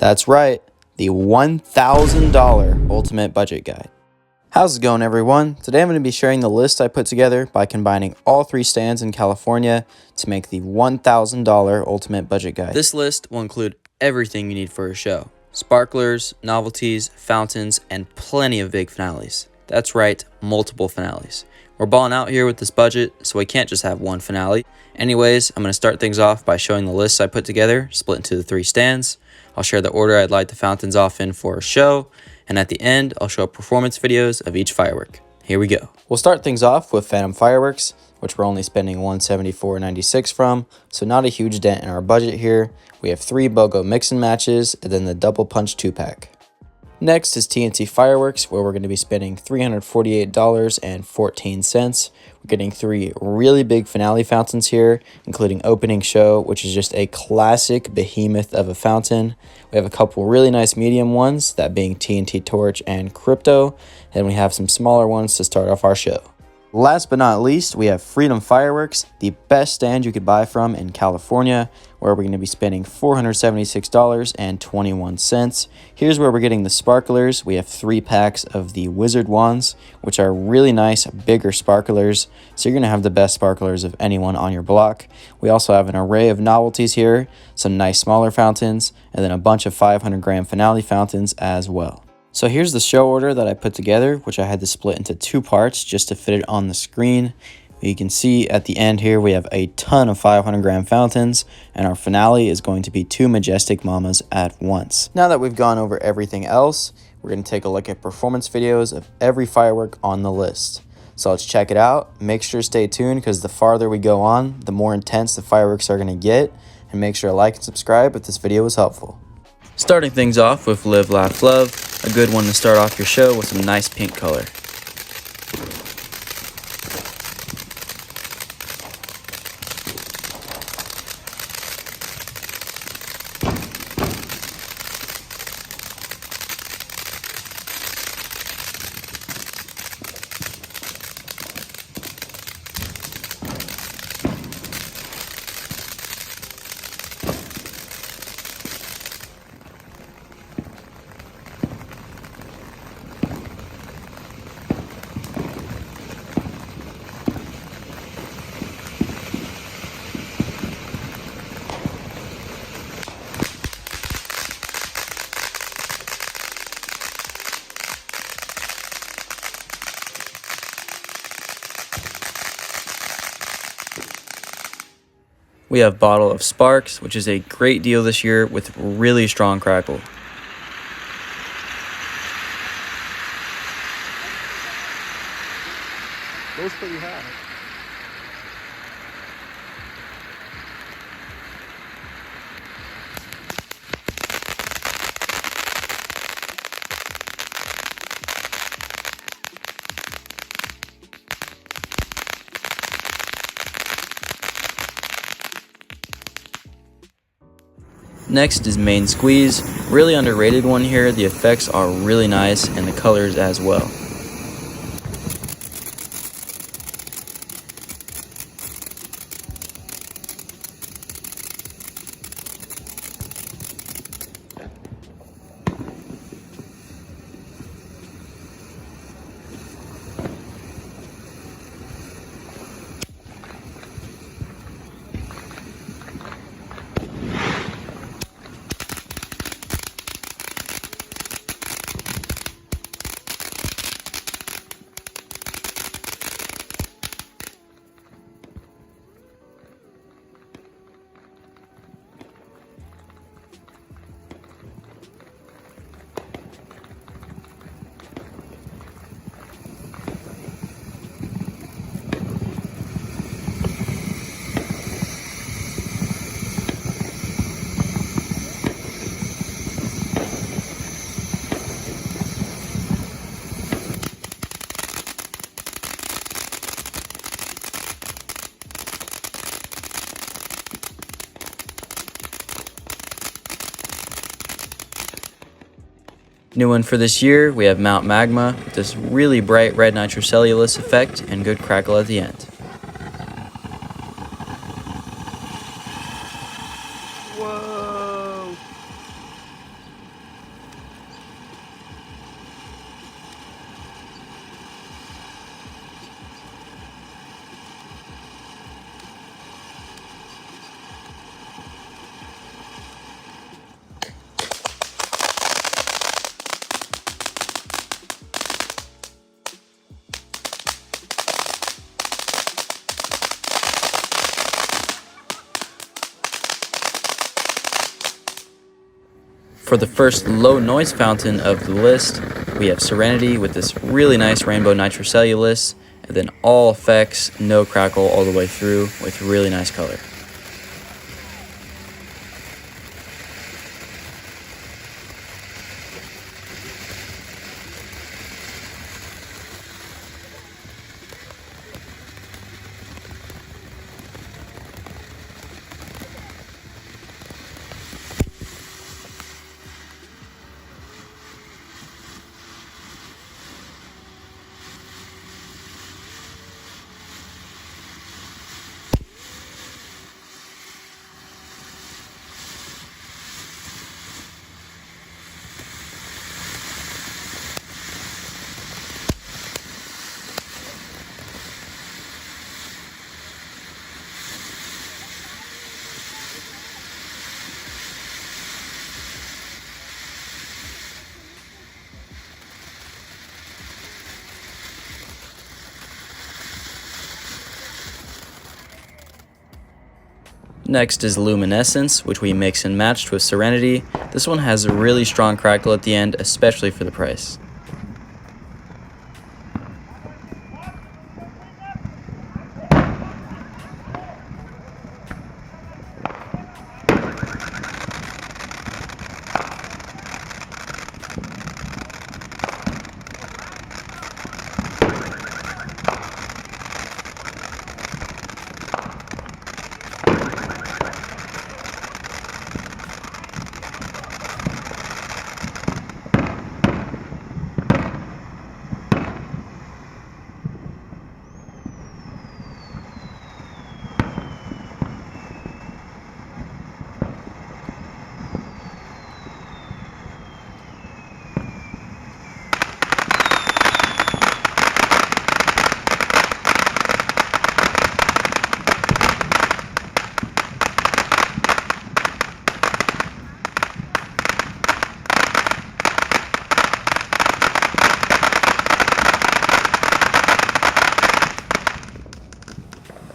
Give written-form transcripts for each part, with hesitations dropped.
That's right, the $1,000 Ultimate Budget Guide. How's it going, everyone? Today I'm going to be sharing the list I put together by combining all 3 stands in California to make the $1,000 Ultimate Budget Guide. This list will include everything you need for a show: sparklers, novelties, fountains, and plenty of big finales. That's right, multiple finales. We're balling out here with this budget, so we can't just have one finale. Anyways, I'm going to start things off by showing the lists I put together, split into the 3 stands. I'll share the order I'd light the fountains off in for a show, and at the end, I'll show performance videos of each firework. Here we go. We'll start things off with Phantom Fireworks, which we're only spending $174.96 from, so not a huge dent in our budget here. We have 3 BOGO mix and matches, and then the double punch 2-pack. Next is TNT Fireworks, where we're going to be spending $348.14. We're getting 3 really big finale fountains here, including Opening Show, which is just a classic behemoth of a fountain. We have a couple really nice medium ones, that being TNT Torch and Crypto, and we have some smaller ones to start off our show. Last but not least, we have Freedom Fireworks, the best stand you could buy from in California, where we're going to be spending $476.21. Here's where we're getting the sparklers. We have 3 packs of the Wizard Wands, which are really nice, bigger sparklers, so you're going to have the best sparklers of anyone on your block. We also have an array of novelties here, some nice smaller fountains, and then a bunch of 500-gram finale fountains as well. So here's the show order that I put together, which I had to split into 2 parts just to fit it on the screen. You can see at the end here we have a ton of 500-gram fountains, and our finale is going to be 2 Majestic Mommas at once. Now that we've gone over everything else, we're going to take a look at performance videos of every firework on the list. So let's check it out. Make sure to stay tuned, because the farther we go on, the more intense the fireworks are going to get, and make sure to like and subscribe if this video was helpful. Starting things off with Live, Laugh, Love, a good one to start off your show with some nice pink color. We have Bottle of Sparks, which is a great deal this year with really strong crackle. Goes pretty high. Next is Main Squeeze, really underrated one here. The effects are really nice and the colors as well. New one for this year, we have Mount Magma with this really bright red nitrocellulose effect and good crackle at the end. Whoa! For the first low noise fountain of the list, we have Serenity with this really nice rainbow nitrocellulose, and then all effects, no crackle all the way through with really nice color. Next is Luminescence, which we mix and matched with Serenity. This one has a really strong crackle at the end, especially for the price.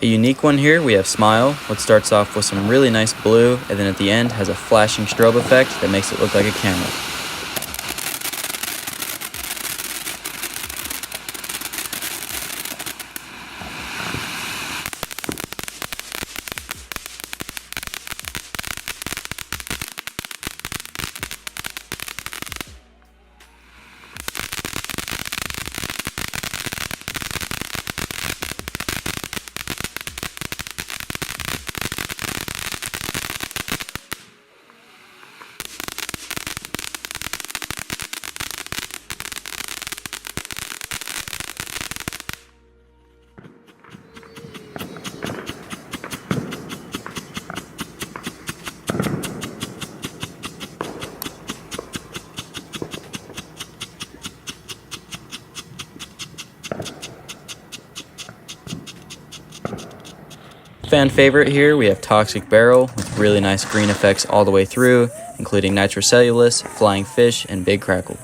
A unique one here, we have Smile, which starts off with some really nice blue, and then at the end has a flashing strobe effect that makes it look like a camera. Fan favorite here, we have Toxic Barrel with really nice green effects all the way through, including nitrocellulose, flying fish, and big crackle.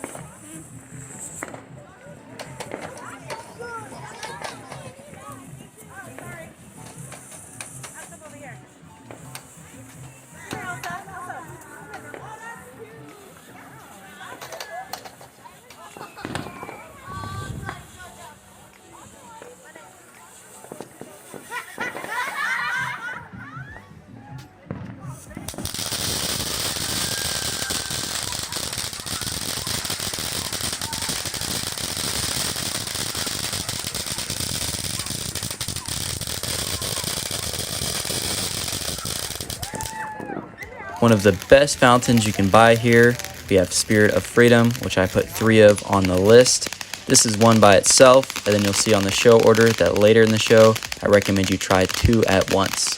One of the best fountains you can buy here, we have Spirit of Freedom, which I put 3 of on the list. This is one by itself, and then you'll see on the show order that later in the show, I recommend you try 2 at once.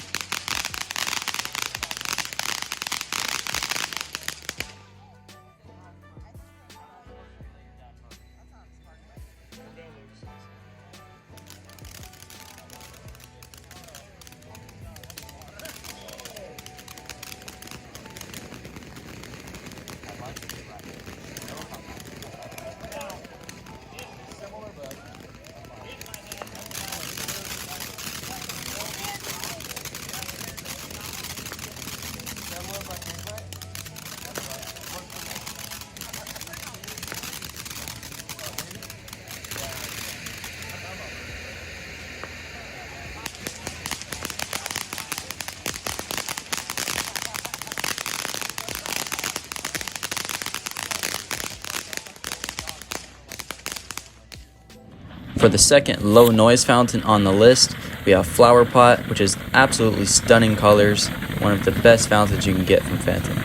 For the second low noise fountain on the list, we have Flowerpot, which is absolutely stunning colors, one of the best fountains you can get from Fenton.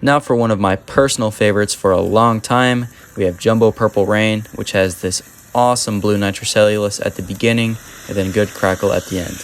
Now for one of my personal favorites for a long time, we have Jumbo Purple Rain, which has this awesome blue nitrocellulose at the beginning and then good crackle at the end.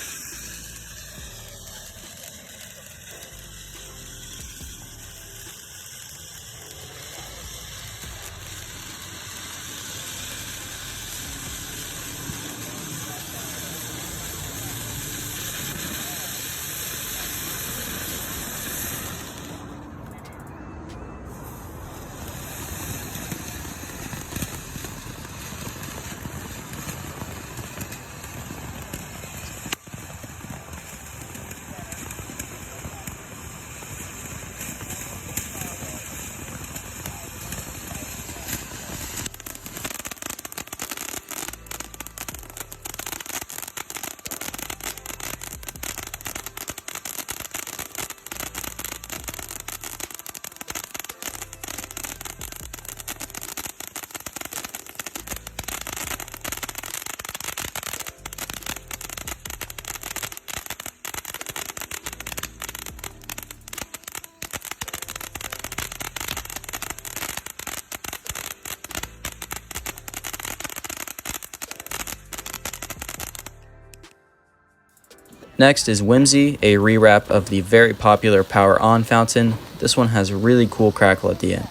Next is Whimsy, a rewrap of the very popular Power On fountain. This one has a really cool crackle at the end.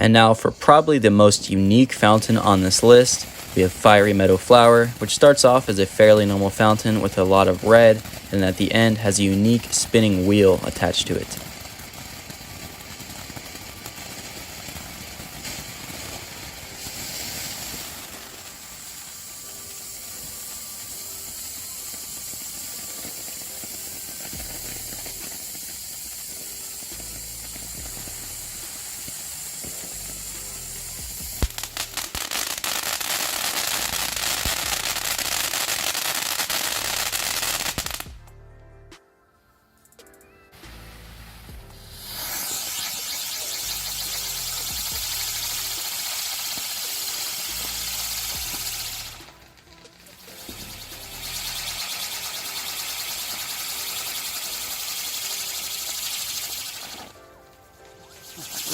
And now for probably the most unique fountain on this list, we have Fiery Meadow Flower, which starts off as a fairly normal fountain with a lot of red, and at the end has a unique spinning wheel attached to it.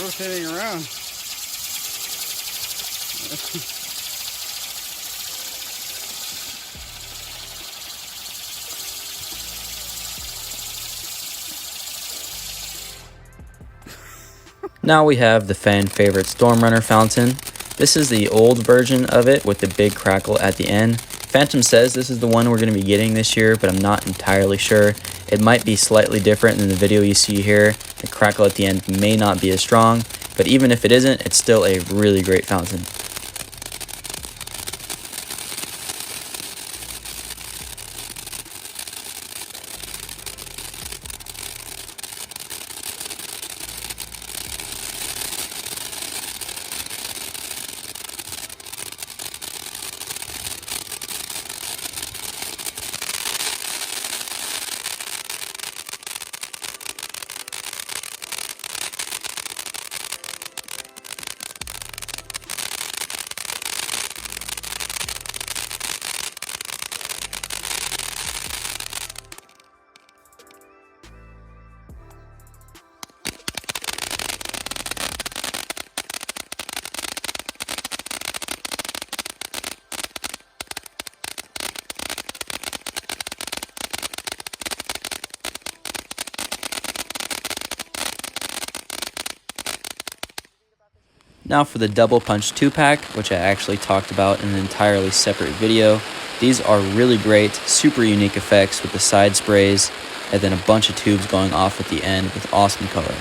Rotating around. Now we have the fan favorite Storm Runner fountain. This is the old version of it with the big crackle at the end. Phantom says this is the one we're going to be getting this year, but I'm not entirely sure. It might be slightly different than the video you see here. The crackle at the end may not be as strong, but even if it isn't, it's still a really great fountain. Now for the double punch 2-pack, which I actually talked about in an entirely separate video. These are really great, super unique effects with the side sprays and then a bunch of tubes going off at the end with awesome color.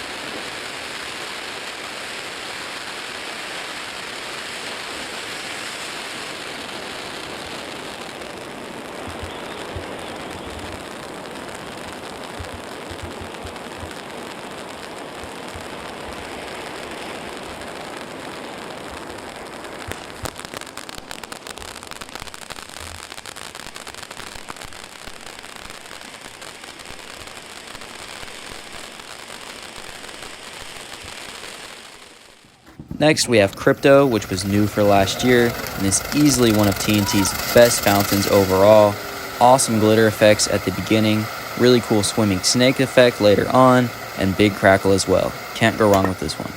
Next, we have Crypto, which was new for last year, and is easily one of TNT's best fountains overall. Awesome glitter effects at the beginning, really cool swimming snake effect later on, and big crackle as well. Can't go wrong with this one.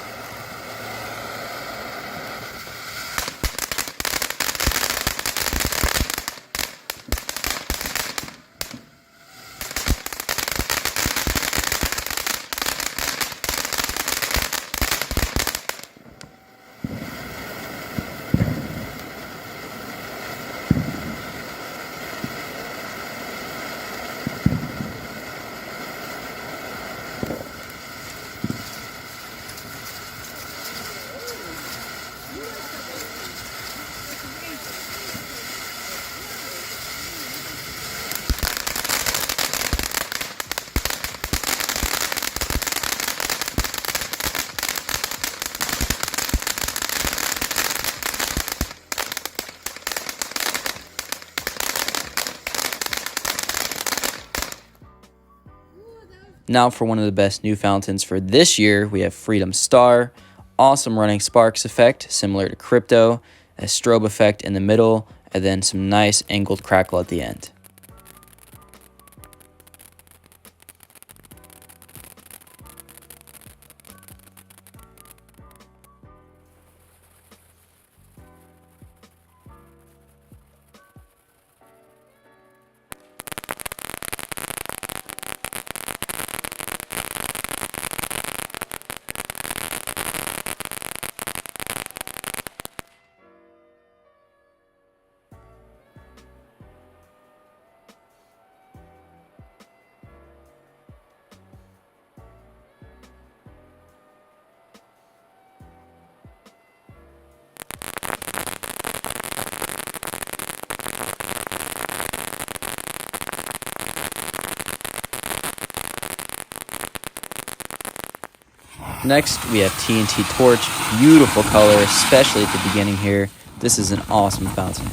Now for one of the best new fountains for this year, we have Freedom Star. Awesome running sparks effect, similar to Crypto, a strobe effect in the middle, and then some nice angled crackle at the end. Next, we have TNT Torch. Beautiful color, especially at the beginning here. This is an awesome fountain.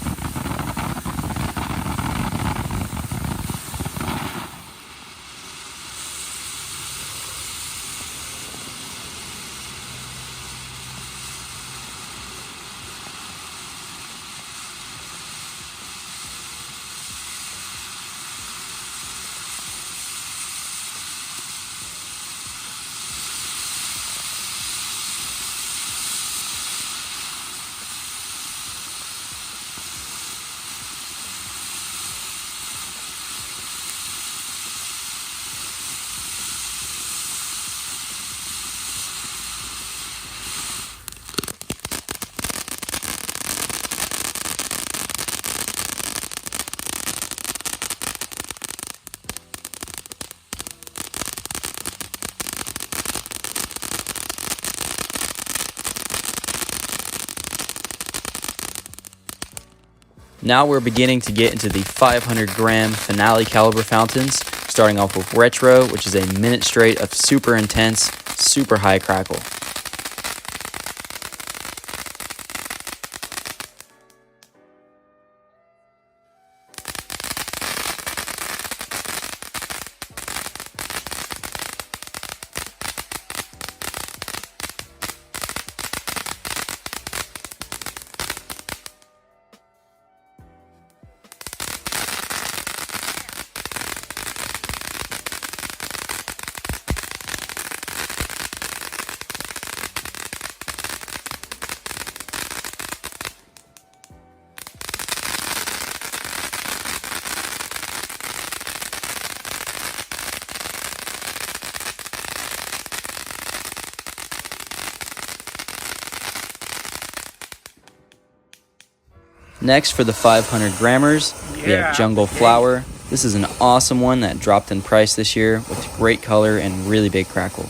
Now we're beginning to get into the 500 gram finale caliber fountains, starting off with Retro, which is a minute straight of super intense, super high crackle. Next, for the 500 grammers, we have Jungle Flower. This is an awesome one that dropped in price this year with great color and really big crackle.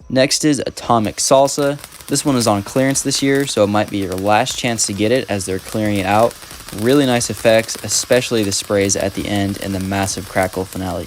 Next is Atomic Salsa. This one is on clearance this year, so it might be your last chance to get it as they're clearing it out. Really nice effects, especially the sprays at the end and the massive crackle finale.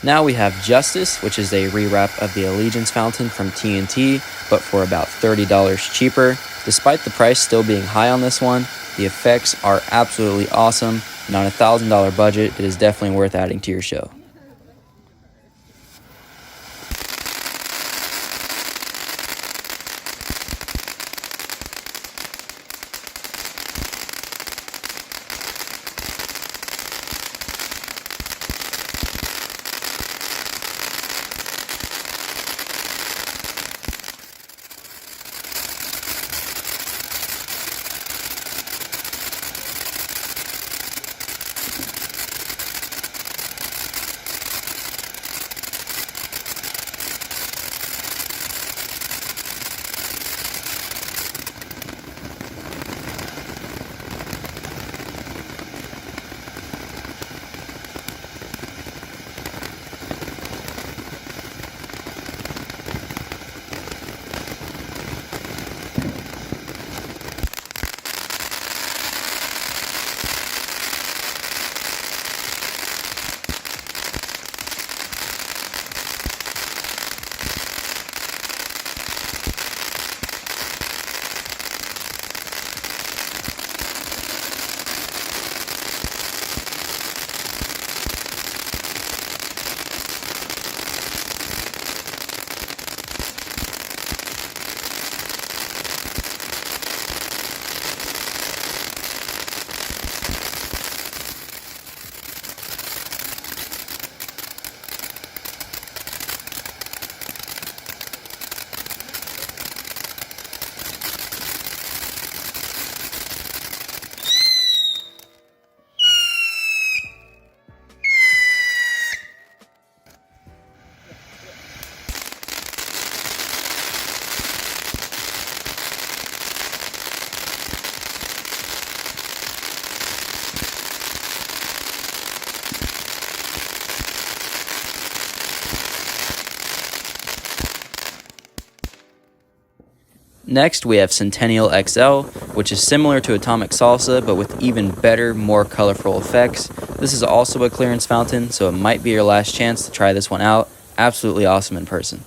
Now we have Justice, which is a rewrap of the Allegiance fountain from TNT, but for about $30 cheaper. Despite the price still being high on this one, the effects are absolutely awesome, and on a $1,000 budget, it is definitely worth adding to your show. Next, we have Centennial XL, which is similar to Atomic Salsa, but with even better, more colorful effects. This is also a clearance fountain, so it might be your last chance to try this one out. Absolutely awesome in person.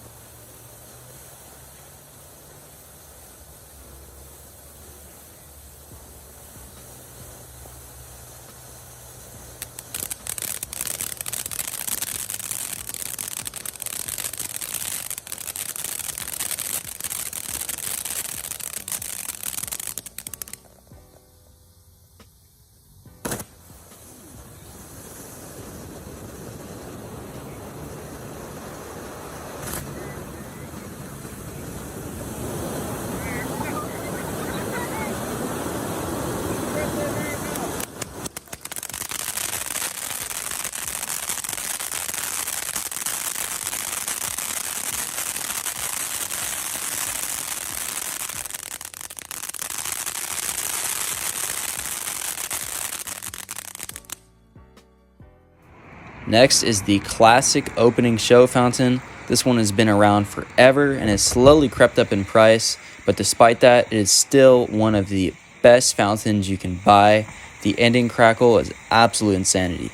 Next is the classic opening show fountain. This one has been around forever and has slowly crept up in price, but despite that, it is still one of the best fountains you can buy. The ending crackle is absolute insanity.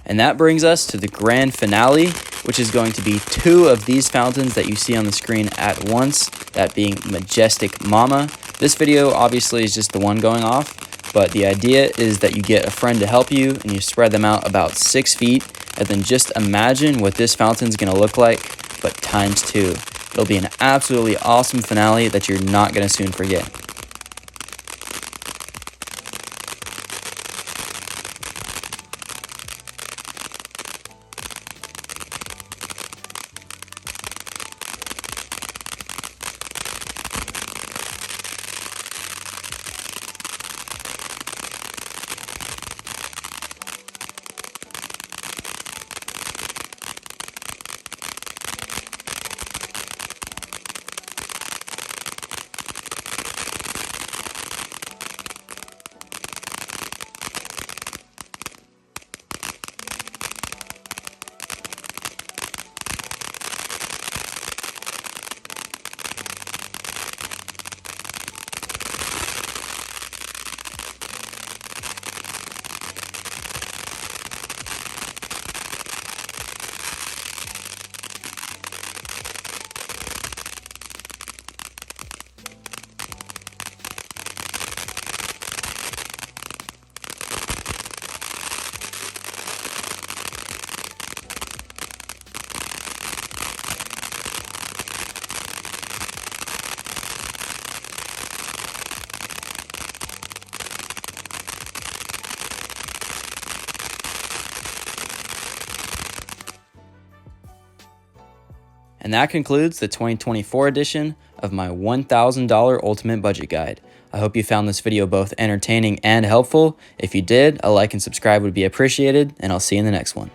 And that brings us to the grand finale, which is going to be two of these fountains that you see on the screen at once, that being Majestic Momma. This video obviously is just the one going off, but the idea is that you get a friend to help you and you spread them out about 6 feet, and then just imagine what this fountain's gonna look like, but times 2. It'll be an absolutely awesome finale that you're not gonna soon forget. And that concludes the 2024 edition of my $1,000 Ultimate Budget Guide. I hope you found this video both entertaining and helpful. If you did, a like and subscribe would be appreciated, and I'll see you in the next one.